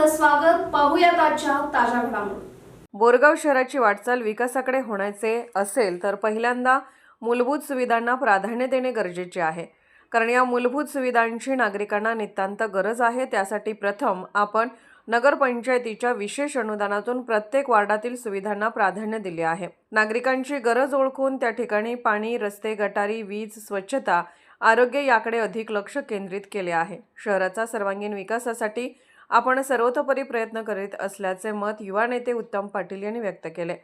आपलं स्वागत. पाहूयात आजच्या ताज्या घडामोडी. बोरगाव शहराची वाटचाल विकासाकडे होण्याचे असेल तर पहिल्यांदा मूलभूत सुविधांना प्राधान्य देणे गरजेचे आहे, कारण या मूलभूत सुविधांची नागरिकांना नितांत गरज आहे. त्यासाठी प्रथम आपण नगरपंचायतीच्या विशेष अनुदानातून प्रत्येक वार्डातील सुविधांना प्राधान्य दिले आहे. नागरिकांची गरज ओळखून त्या ठिकाणी पाणी, रस्ते, गटारी, वीज, स्वच्छता, आरोग्य याकडे अधिक लक्ष केंद्रित केले आहे. शहराचा सर्वांगीण विकासासाठी आपण सर्वतोपरी प्रयत्न करीत असल्याचे मत युवा नेते उत्तम पाटील यांनी व्यक्त केले.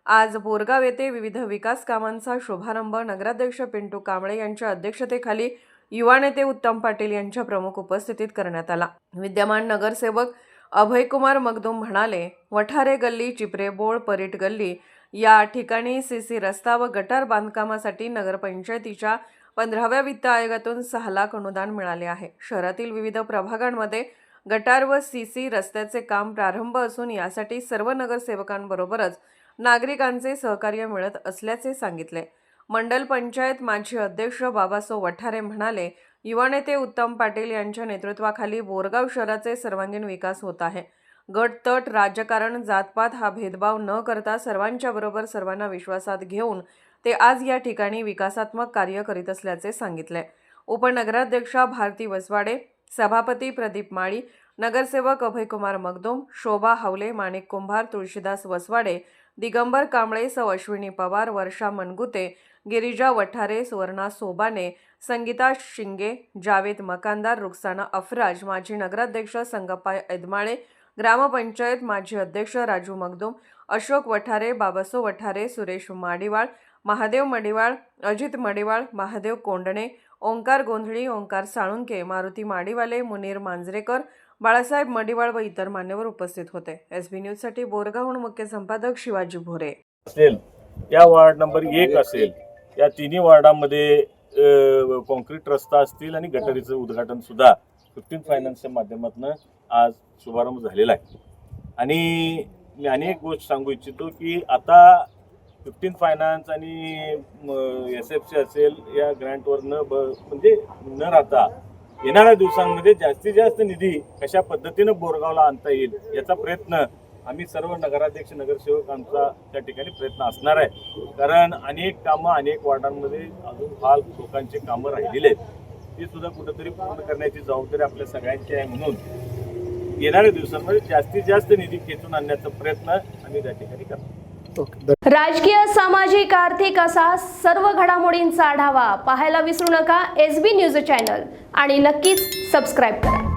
आज बोरगाव येथे विविध विकास कामांचा शुभारंभ नगराध्यक्ष पिंटू कांबळे यांच्या अध्यक्षतेखाली युवा नेते उत्तम पाटील यांच्या प्रमुख उपस्थितीत करण्यात आला. विद्यमान नगरसेवक अभयकुमार मगदूम म्हणाले, वठारे गल्ली, चिपरे बोळ, परीट गल्ली या ठिकाणी सीसी रस्ता व गटार बांधकामासाठी नगरपंचायतीच्या 15व्या वित्त आयोगातून 6 लाख अनुदान मिळाले आहे. शहरातील विविध प्रभागांमध्ये गटार व सीसी रस्त्याचे काम प्रारंभ असून यासाठी सर्व नगरसेवकांबरोबरच नागरिकांचे सहकार्य मिळत असल्याचे सांगितले. मंडल पंचायत माजी अध्यक्ष बाबासो वठारे म्हणाले, युवा नेते उत्तम पाटील यांच्या नेतृत्वाखाली बोरगाव शहराचे सर्वांगीण विकास होत आहे. गट तट राजकारण जातपात हा भेदभाव न करता सर्वांच्या बरोबर सर्वांना विश्वासात घेऊन ते आज या ठिकाणी विकासात्मक कार्य करीत असल्याचे सांगितले. उपनगराध्यक्षा भारती वसवाडे, सभापती प्रदीप माळी, नगरसेवक अभयकुमार मगदूम, शोभा हावले, माणिक कुंभार, तुळशीदास वसवाडे, दिगंबर कांबळे, सौ अश्विनी पवार, वर्षा मनगुते, गिरिजा वठारे, सुवर्णा सोबाने, संगीता शिंगे, जावेद मकानदार, रुखसाना अफराज, माजी नगराध्यक्ष संगप्पा एदमाळे, ग्रामपंचायत माजी अध्यक्ष राजू मगदूम, अशोक वठारे, बाबासो वठारे, सुरेश माडिवाळ, महादेव मडिवाळ, अजित मडिवाळ, महादेव कोंडणे, ओंकार गोंधळी, ओंकार साळुंके, मारुती माडिवाले, मुनीर मांजरेकर, बाळासाहेब मडिवाळ व इतर मान्यवर उपस्थित होते. SB न्यूजसाठी बोरगावहून मुख्य संपादक शिवाजी भोरे. असेल या वार्ड नंबर 1 असेल, या तिन्ही वार्डामध्ये कॉन्क्रीट रस्ता असतील आणि गटारीचं उद्घाटन सुद्धा 15 फायनान्सच्या माध्यमातून आज शुभारंभ झालेला आहे. आणि मी अनेक गोष्ट सांगू इच्छितो की आता 15 फायनान्स आणि SFC असेल या ग्रँटवर न राहता येणाऱ्या दिवसांमध्ये जास्तीत जास्त निधी कशा पद्धतीनं बोरगावला आणता येईल याचा प्रयत्न आम्ही सर्व नगराध्यक्ष नगरसेवक आमचा त्या ठिकाणी प्रयत्न असणार आहे. कारण अनेक कामं अनेक वार्डांमध्ये अजून फार लोकांचे कामं राहिलेले आहेत, ती सुद्धा कुठेतरी पूर्ण करण्याची जबाबदारी आपल्या सगळ्यांची आहे. म्हणून येणाऱ्या दिवसांमध्ये जास्तीत जास्त निधी खेचून आणण्याचा प्रयत्न आम्ही त्या ठिकाणी करतो. राजकीय, सामाजिक, आर्थिक असा सर्व घडामोडींचा आढावा पाहायला विसरू नका SB न्यूज चॅनल आणि नक्कीच सबस्क्राईब करा.